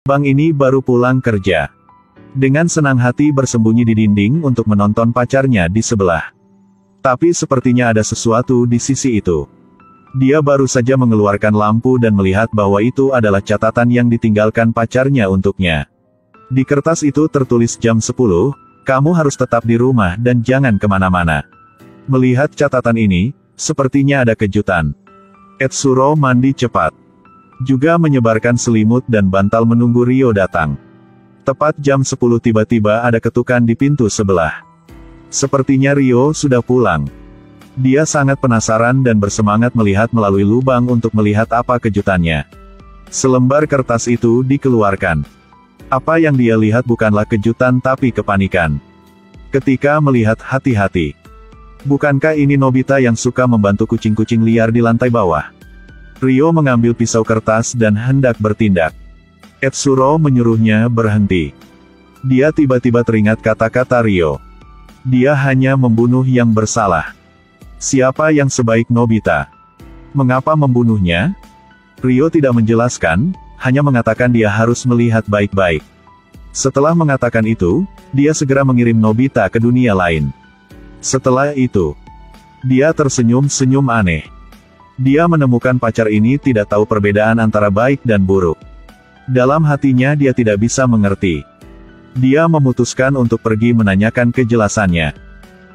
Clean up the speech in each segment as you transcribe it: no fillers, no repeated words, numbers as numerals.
Bang ini baru pulang kerja. Dengan senang hati bersembunyi di dinding untuk menonton pacarnya di sebelah. Tapi sepertinya ada sesuatu di sisi itu. Dia baru saja mengeluarkan lampu dan melihat bahwa itu adalah catatan yang ditinggalkan pacarnya untuknya. Di kertas itu tertulis jam 10, kamu harus tetap di rumah dan jangan kemana-mana. Melihat catatan ini, sepertinya ada kejutan. Etsuro mandi cepat. Juga menyebarkan selimut dan bantal menunggu Rio datang. Tepat jam 10 tiba-tiba ada ketukan di pintu sebelah. Sepertinya Rio sudah pulang. Dia sangat penasaran dan bersemangat melihat melalui lubang untuk melihat apa kejutannya. Selembar kertas itu dikeluarkan. Apa yang dia lihat bukanlah kejutan tapi kepanikan. Ketika melihat hati-hati. Bukankah ini Nobita yang suka membantu kucing-kucing liar di lantai bawah? Rio mengambil pisau kertas dan hendak bertindak. Etsuro menyuruhnya berhenti. Dia tiba-tiba teringat kata-kata Rio. Dia hanya membunuh yang bersalah. Siapa yang sebaik Nobita? Mengapa membunuhnya? Rio tidak menjelaskan, hanya mengatakan dia harus melihat baik-baik. Setelah mengatakan itu, dia segera mengirim Nobita ke dunia lain. Setelah itu, dia tersenyum-senyum aneh. Dia menemukan pacar ini tidak tahu perbedaan antara baik dan buruk. Dalam hatinya dia tidak bisa mengerti. Dia memutuskan untuk pergi menanyakan kejelasannya.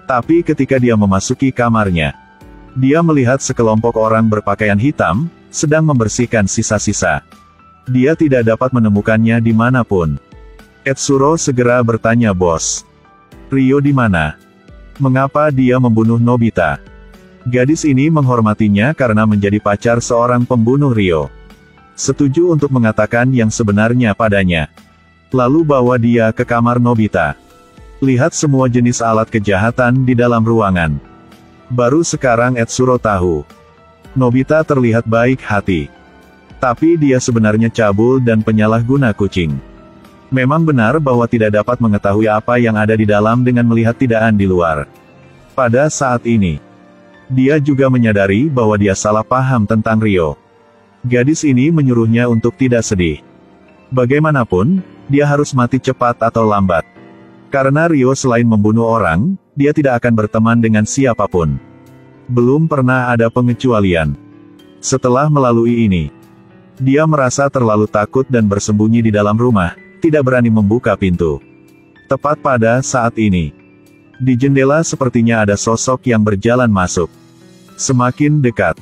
Tapi ketika dia memasuki kamarnya, dia melihat sekelompok orang berpakaian hitam, sedang membersihkan sisa-sisa. Dia tidak dapat menemukannya dimanapun. Etsuro segera bertanya, bos. Rio di mana? Mengapa dia membunuh Nobita? Gadis ini menghormatinya karena menjadi pacar seorang pembunuh Rio. Setuju untuk mengatakan yang sebenarnya padanya. Lalu bawa dia ke kamar Nobita. Lihat semua jenis alat kejahatan di dalam ruangan. Baru sekarang Etsuro tahu. Nobita terlihat baik hati. Tapi dia sebenarnya cabul dan penyalahguna kucing. Memang benar bahwa tidak dapat mengetahui apa yang ada di dalam dengan melihat tidaan di luar. Pada saat ini, dia juga menyadari bahwa dia salah paham tentang Rio. Gadis ini menyuruhnya untuk tidak sedih. Bagaimanapun, dia harus mati cepat atau lambat. Karena Rio selain membunuh orang, dia tidak akan berteman dengan siapapun. Belum pernah ada pengecualian. Setelah melalui ini, dia merasa terlalu takut dan bersembunyi di dalam rumah, tidak berani membuka pintu. Tepat pada saat ini, di jendela sepertinya ada sosok yang berjalan masuk. Semakin dekat,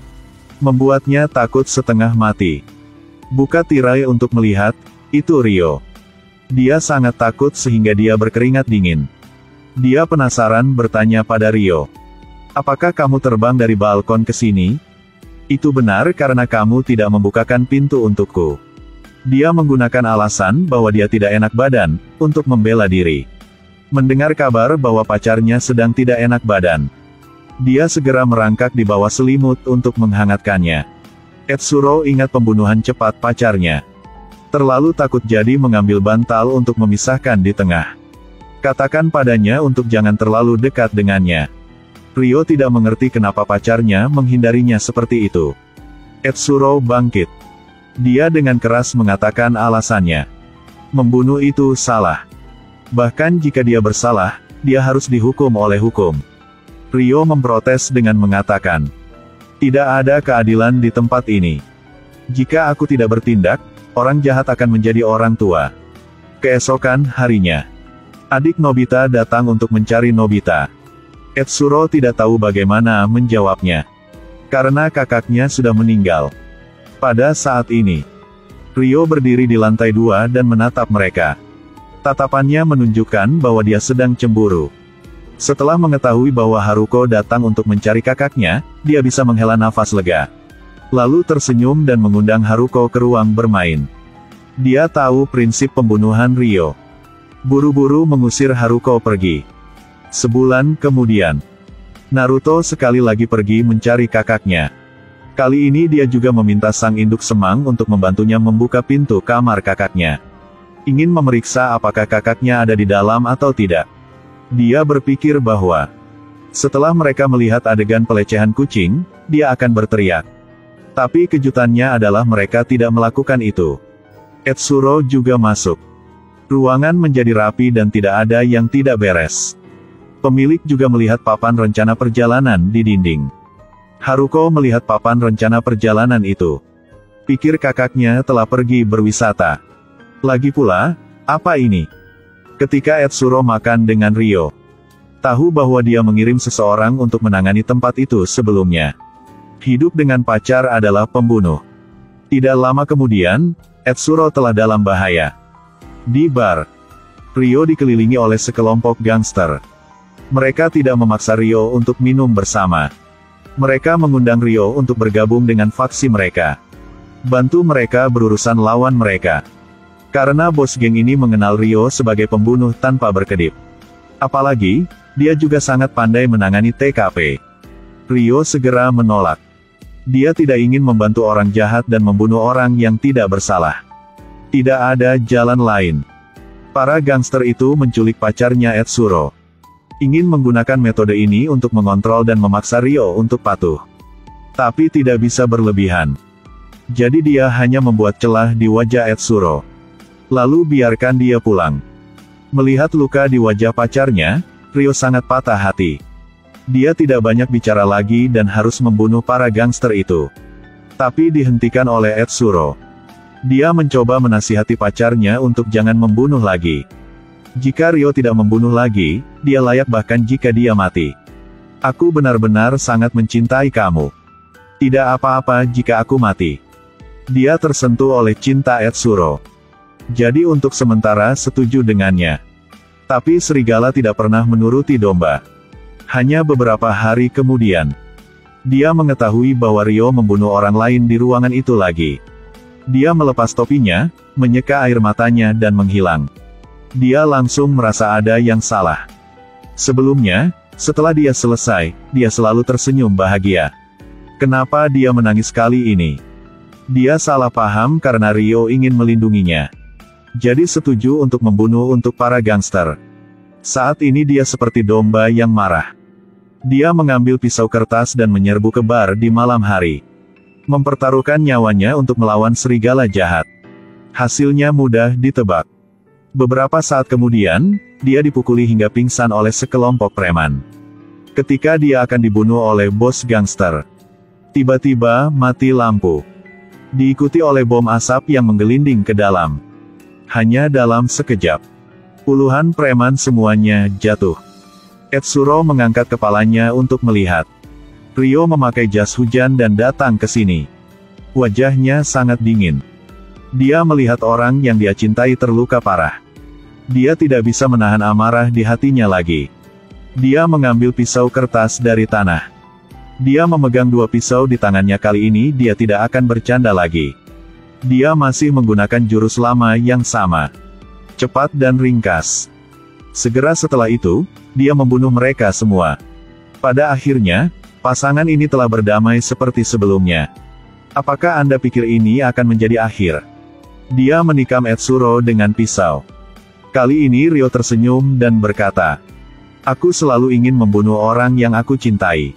membuatnya takut setengah mati. Buka tirai untuk melihat, itu Rio. Dia sangat takut sehingga dia berkeringat dingin. Dia penasaran bertanya pada Rio. Apakah kamu terbang dari balkon ke sini? Itu benar karena kamu tidak membukakan pintu untukku. Dia menggunakan alasan bahwa dia tidak enak badan, untuk membela diri. Mendengar kabar bahwa pacarnya sedang tidak enak badan, dia segera merangkak di bawah selimut untuk menghangatkannya. Etsuro ingat pembunuhan cepat pacarnya. Terlalu takut jadi mengambil bantal untuk memisahkan di tengah. Katakan padanya untuk jangan terlalu dekat dengannya. Rio tidak mengerti kenapa pacarnya menghindarinya seperti itu. Etsuro bangkit. Dia dengan keras mengatakan alasannya. Membunuh itu salah. Bahkan jika dia bersalah, dia harus dihukum oleh hukum. Rio memprotes dengan mengatakan, tidak ada keadilan di tempat ini. Jika aku tidak bertindak, orang jahat akan menjadi orang tua. Keesokan harinya, adik Nobita datang untuk mencari Nobita. Etsuro tidak tahu bagaimana menjawabnya. Karena kakaknya sudah meninggal. Pada saat ini, Rio berdiri di lantai 2 dan menatap mereka. Tatapannya menunjukkan bahwa dia sedang cemburu. Setelah mengetahui bahwa Haruko datang untuk mencari kakaknya, dia bisa menghela nafas lega. Lalu tersenyum dan mengundang Haruko ke ruang bermain. Dia tahu prinsip pembunuhan Rio. Buru-buru mengusir Haruko pergi. Sebulan kemudian, Naruto sekali lagi pergi mencari kakaknya. Kali ini dia juga meminta sang induk semang untuk membantunya membuka pintu kamar kakaknya. Ingin memeriksa apakah kakaknya ada di dalam atau tidak. Dia berpikir bahwa, setelah mereka melihat adegan pelecehan kucing, dia akan berteriak. Tapi kejutannya adalah mereka tidak melakukan itu. Etsuro juga masuk. Ruangan menjadi rapi dan tidak ada yang tidak beres. Pemilik juga melihat papan rencana perjalanan di dinding. Haruko melihat papan rencana perjalanan itu. Pikir kakaknya telah pergi berwisata. Lagi pula, apa ini? Ketika Etsuro makan dengan Ryo, tahu bahwa dia mengirim seseorang untuk menangani tempat itu sebelumnya. Hidup dengan pacar adalah pembunuh. Tidak lama kemudian, Etsuro telah dalam bahaya. Di bar, Ryo dikelilingi oleh sekelompok gangster. Mereka tidak memaksa Ryo untuk minum bersama. Mereka mengundang Ryo untuk bergabung dengan faksi mereka. Bantu mereka berurusan lawan mereka. Karena bos geng ini mengenal Ryo sebagai pembunuh tanpa berkedip. Apalagi, dia juga sangat pandai menangani TKP. Ryo segera menolak. Dia tidak ingin membantu orang jahat dan membunuh orang yang tidak bersalah. Tidak ada jalan lain. Para gangster itu menculik pacarnya Etsuro. Ingin menggunakan metode ini untuk mengontrol dan memaksa Ryo untuk patuh. Tapi tidak bisa berlebihan. Jadi dia hanya membuat celah di wajah Etsuro. Lalu biarkan dia pulang. Melihat luka di wajah pacarnya, Ryo sangat patah hati. Dia tidak banyak bicara lagi dan harus membunuh para gangster itu. Tapi dihentikan oleh Etsuro. Dia mencoba menasihati pacarnya untuk jangan membunuh lagi. Jika Ryo tidak membunuh lagi, dia layak bahkan jika dia mati. Aku benar-benar sangat mencintai kamu. Tidak apa-apa jika aku mati. Dia tersentuh oleh cinta Etsuro. Jadi untuk sementara setuju dengannya. Tapi serigala tidak pernah menuruti domba. Hanya beberapa hari kemudian, dia mengetahui bahwa Ryo membunuh orang lain di ruangan itu lagi. Dia melepas topinya, menyeka air matanya dan menghilang. Dia langsung merasa ada yang salah. Sebelumnya, setelah dia selesai, dia selalu tersenyum bahagia. Kenapa dia menangis kali ini? Dia salah paham karena Ryo ingin melindunginya. Jadi setuju untuk membunuh untuk para gangster. Saat ini dia seperti domba yang marah. Dia mengambil pisau kertas dan menyerbu ke bar di malam hari. Mempertaruhkan nyawanya untuk melawan serigala jahat. Hasilnya mudah ditebak. Beberapa saat kemudian, dia dipukuli hingga pingsan oleh sekelompok preman. Ketika dia akan dibunuh oleh bos gangster, tiba-tiba mati lampu. Diikuti oleh bom asap yang menggelinding ke dalam. Hanya dalam sekejap, puluhan preman semuanya jatuh. Etsuro mengangkat kepalanya untuk melihat. Ryo memakai jas hujan dan datang ke sini. Wajahnya sangat dingin. Dia melihat orang yang dia cintai terluka parah. Dia tidak bisa menahan amarah di hatinya lagi. Dia mengambil pisau kertas dari tanah. Dia memegang dua pisau di tangannya. Kali ini dia tidak akan bercanda lagi. Dia masih menggunakan jurus lama yang sama. Cepat dan ringkas. Segera setelah itu, dia membunuh mereka semua. Pada akhirnya, pasangan ini telah berdamai seperti sebelumnya. Apakah Anda pikir ini akan menjadi akhir? Dia menikam Etsuro dengan pisau. Kali ini Ryo tersenyum dan berkata, "Aku selalu ingin membunuh orang yang aku cintai.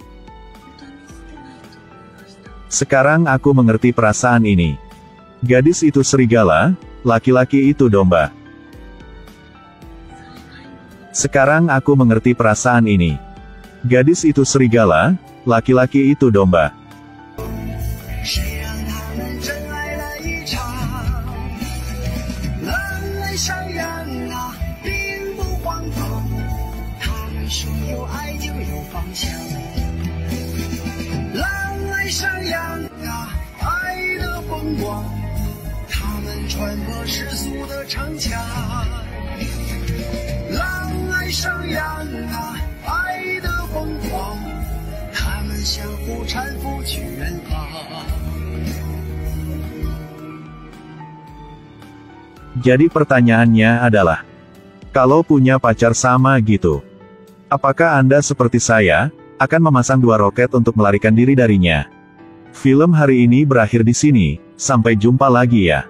Sekarang aku mengerti perasaan ini. Gadis itu serigala, laki-laki itu domba. Sekarang aku mengerti perasaan ini. Gadis itu serigala, laki-laki itu domba." Jadi pertanyaannya adalah, kalau punya pacar sama gitu, apakah Anda seperti saya, akan memasang dua roket untuk melarikan diri darinya? Film hari ini berakhir di sini, sampai jumpa lagi ya.